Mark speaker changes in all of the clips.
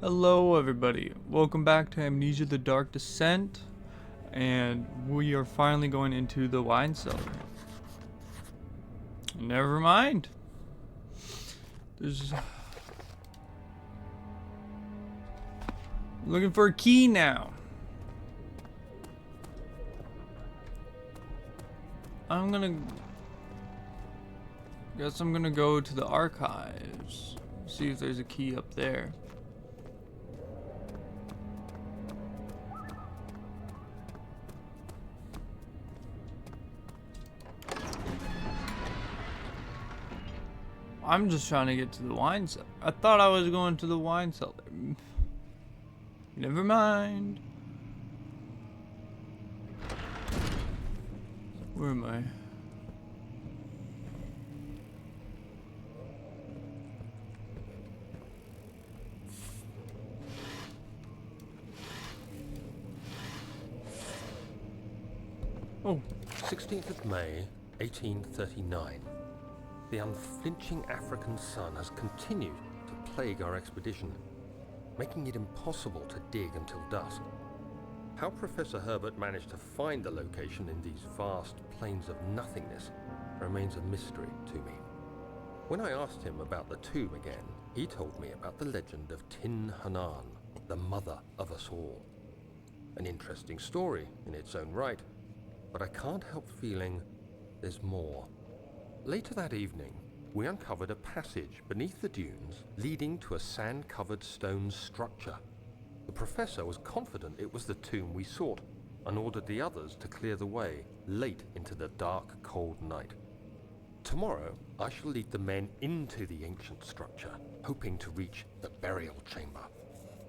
Speaker 1: Hello everybody, welcome back to Amnesia the Dark Descent, and we are finally going into the wine cellar. Never mind. There's... Looking for a key now. Guess I'm gonna go to the archives, see if there's a key up there. I'm just trying to get to the wine cellar. I thought I was going to the wine cellar. Never mind. Where am I? Oh.
Speaker 2: 16th of May, 1839. The unflinching African sun has continued to plague our expedition, making it impossible to dig until dusk. How Professor Herbert managed to find the location in these vast plains of nothingness remains a mystery to me. When I asked him about the tomb again, he told me about the legend of Tin Hanan, the mother of us all. An interesting story in its own right, but I can't help feeling there's more. Later that evening, we uncovered a passage beneath the dunes leading to a sand-covered stone structure. The professor was confident it was the tomb we sought and ordered the others to clear the way late into the dark, cold night. Tomorrow, I shall lead the men into the ancient structure, hoping to reach the burial chamber.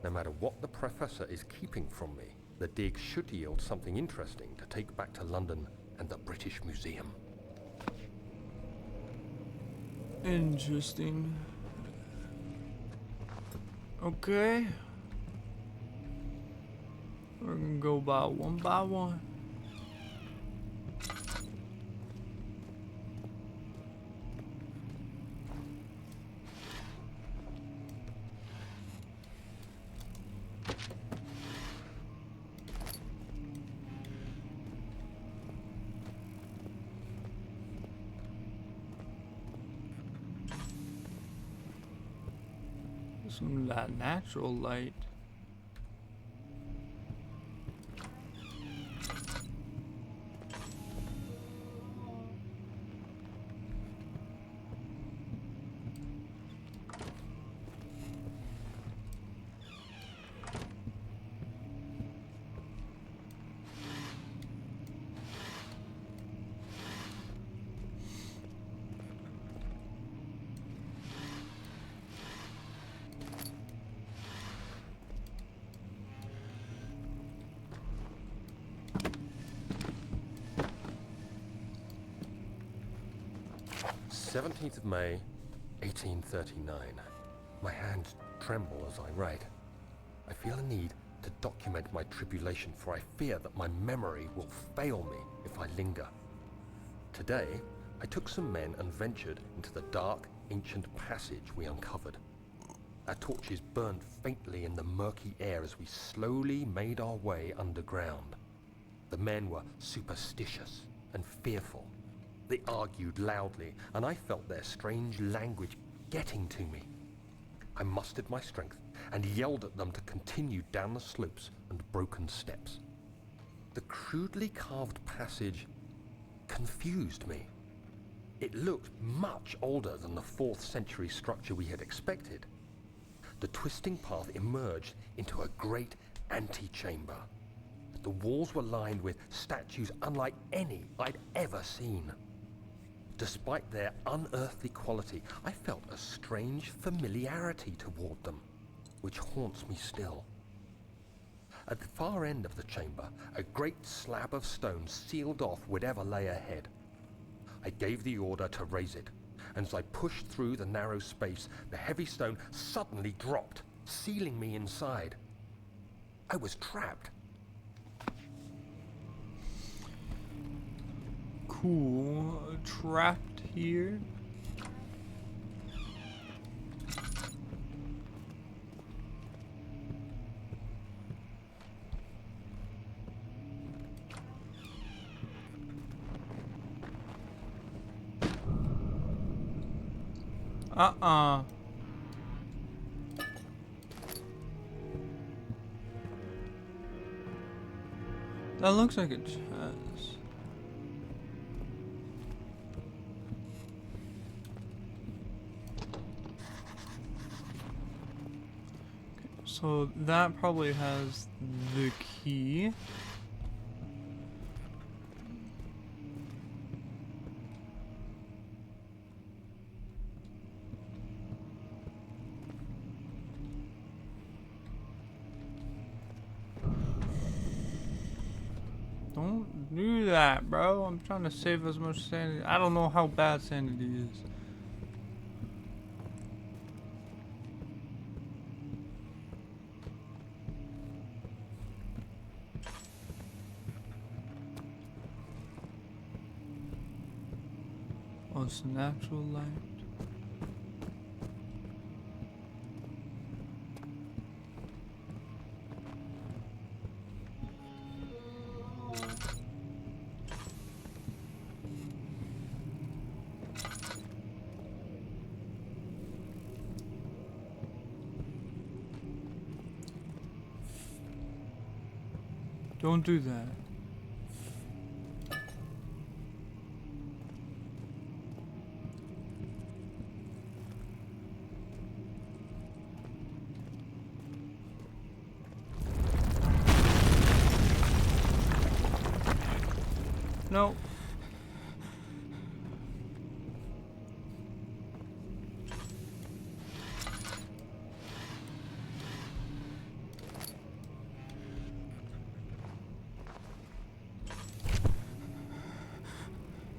Speaker 2: No matter what the professor is keeping from me, the dig should yield something interesting to take back to London and the British Museum.
Speaker 1: Interesting. Okay. We're gonna go by one. Some of that natural light.
Speaker 2: th of May, 1839. My hands tremble as I write. I feel a need to document my tribulation, for I fear that my memory will fail me if I linger. Today, I took some men and ventured into the dark, ancient passage we uncovered. Our torches burned faintly in the murky air as we slowly made our way underground. The men were superstitious and fearful. They argued loudly, and I felt their strange language getting to me. I mustered my strength and yelled at them to continue down the slopes and broken steps. The crudely carved passage confused me. It looked much older than the 4th century structure we had expected. The twisting path emerged into a great antechamber. The walls were lined with statues unlike any I'd ever seen. Despite their unearthly quality, I felt a strange familiarity toward them, which haunts me still. At the far end of the chamber, a great slab of stone sealed off whatever lay ahead. I gave the order to raise it, and as I pushed through the narrow space, the heavy stone suddenly dropped, sealing me inside. I was trapped.
Speaker 1: Cool. Trapped here. Uh-uh. That looks like a chest. So that probably has the key. Don't do that, bro. I'm trying to save as much sanity. I don't know how bad sanity is. Oh, it's natural light. Don't do that. No.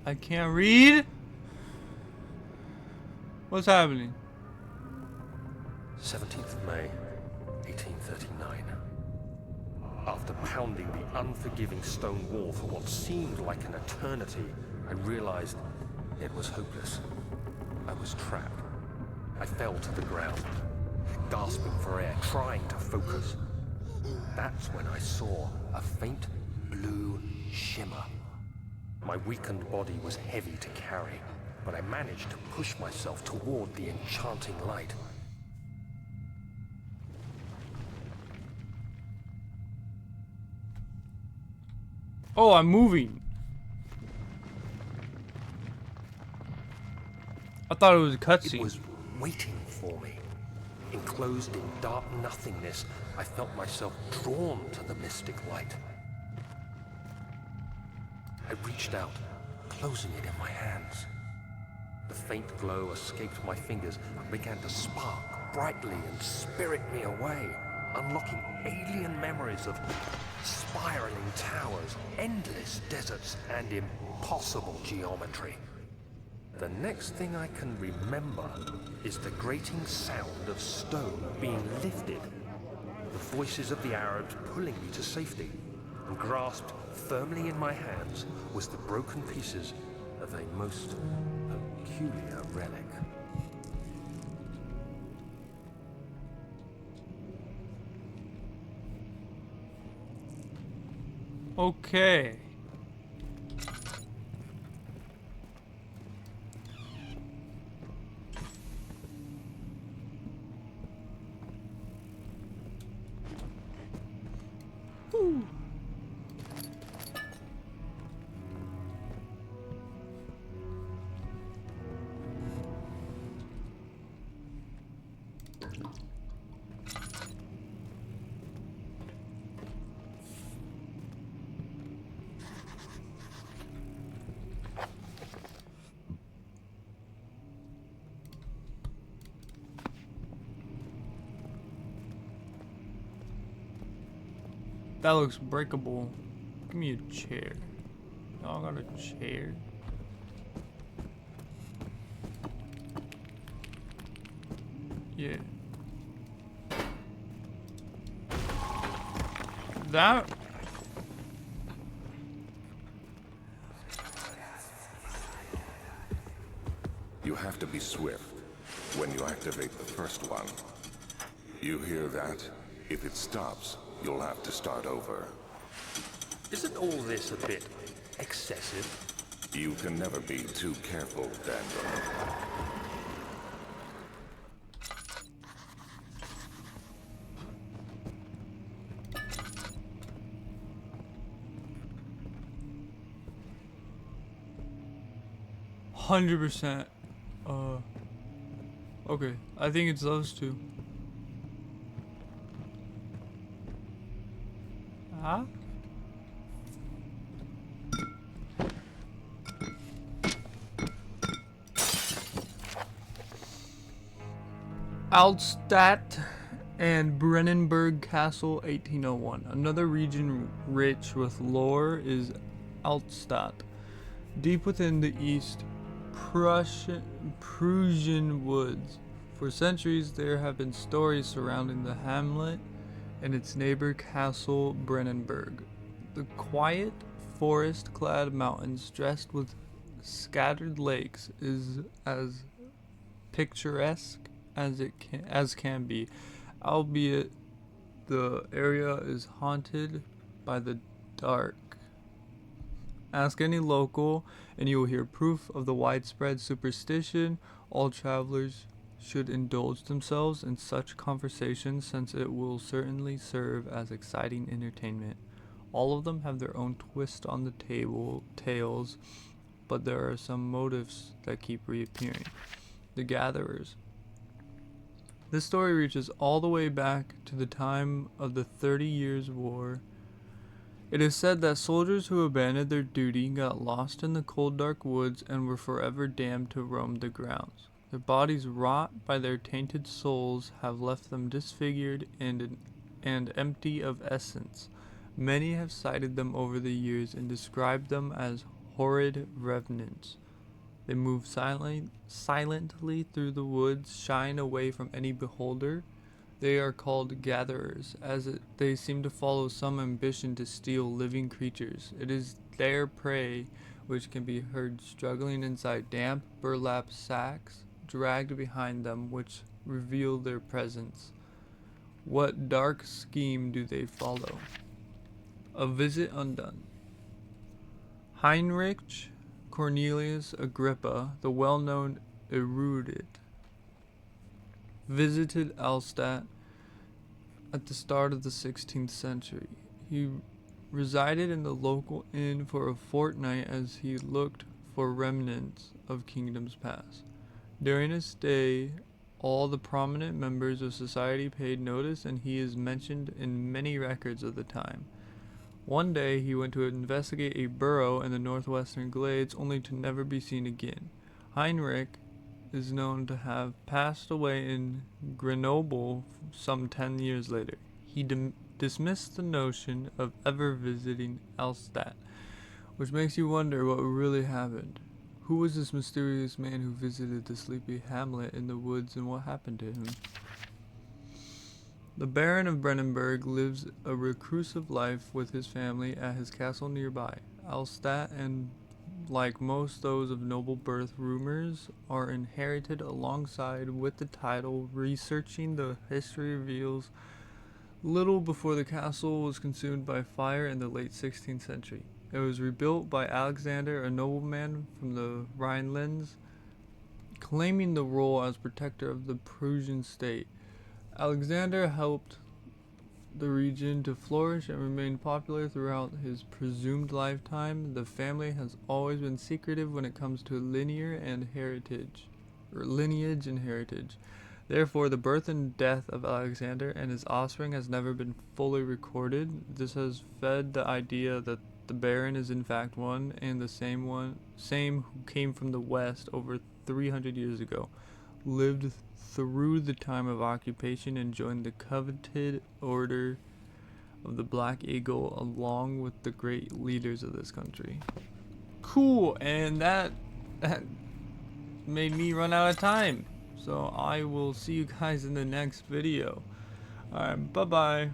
Speaker 1: I can't read. What's happening?
Speaker 2: 17th of May, 1839. After pounding the unforgiving stone wall for what seemed like an eternity, I realized it was hopeless. I was trapped. I fell to the ground, gasping for air, trying to focus. That's when I saw a faint blue shimmer. My weakened body was heavy to carry, but I managed to push myself toward the enchanting light.
Speaker 1: Oh, I'm moving. I thought it was a
Speaker 2: It
Speaker 1: cutscene.
Speaker 2: was waiting for me. Enclosed in dark nothingness, I felt myself drawn to the mystic light. I reached out, closing it in my hands. The faint glow escaped my fingers and began to spark brightly and spirit me away, unlocking alien memories of spiraling towers, endless deserts, and impossible geometry. The next thing I can remember is the grating sound of stone being lifted, the voices of the Arabs pulling me to safety, and grasped firmly in my hands was the broken pieces of a most peculiar relic.
Speaker 1: Okay. Whew. That looks breakable. Give me a chair. Y'all got a chair? Yeah. That.
Speaker 3: You have to be swift when you activate the first one. You hear that? If it stops, you'll have to start over.
Speaker 2: Isn't all this a bit excessive?
Speaker 3: You can never be too careful, Daniel.
Speaker 1: 100%. Okay, I think it's those two. Huh? Altstadt and Brennenburg Castle, 1801. Another region rich with lore is Altstadt. Deep within the East Prussian woods. For centuries, there have been stories surrounding the hamlet and its neighbor Castle Brennenburg. The quiet, forest-clad mountains dressed with scattered lakes is as picturesque as can be, albeit the area is haunted by the dark. Ask any local, and you will hear proof of the widespread superstition. All travelers should indulge themselves in such conversations, since it will certainly serve as exciting entertainment. All of them have their own twist on the tales, but there are some motifs that keep reappearing. The Gatherers. This story reaches all the way back to the time of the 30 Years' War. It is said that soldiers who abandoned their duty got lost in the cold dark woods and were forever damned to roam the grounds. Their bodies, wrought by their tainted souls, have left them disfigured and empty of essence. Many have cited them over the years and described them as horrid revenants. They move silently through the woods, shying away from any beholder. They are called gatherers, as they seem to follow some ambition to steal living creatures. It is their prey which can be heard struggling inside damp burlap sacks, dragged behind them, which reveal their presence. What dark scheme do they follow? A visit undone. Heinrich Cornelius Agrippa, the well-known erudite, visited Altstadt at the start of the 16th century. He resided in the local inn for a fortnight as he looked for remnants of kingdoms past. During his stay, all the prominent members of society paid notice, and he is mentioned in many records of the time. One day he went to investigate a burrow in the northwestern glades, only to never be seen again. Heinrich is known to have passed away in Grenoble some 10 years later. He dismissed the notion of ever visiting Altstadt, which makes you wonder what really happened. Who was this mysterious man who visited the sleepy hamlet in the woods, and what happened to him? The Baron of Brennenburg lives a reclusive life with his family at his castle nearby. Altstadt, and like most those of noble birth, rumors are inherited alongside with the title. Researching the history reveals little before the castle was consumed by fire in the late 16th century. It was rebuilt by Alexander, a nobleman from the Rhinelands, claiming the role as protector of the Prussian state. Alexander helped the region to flourish and remain popular throughout his presumed lifetime. The family has always been secretive when it comes to lineage and heritage. Therefore, the birth and death of Alexander and his offspring has never been fully recorded. This has fed the idea that the Baron is in fact one and the same who came from the west over 300 years ago, lived through the time of occupation, and joined the coveted order of the Black Eagle along with the great leaders of this country. Cool, and that made me run out of time. So I will see you guys in the next video. Alright, bye bye.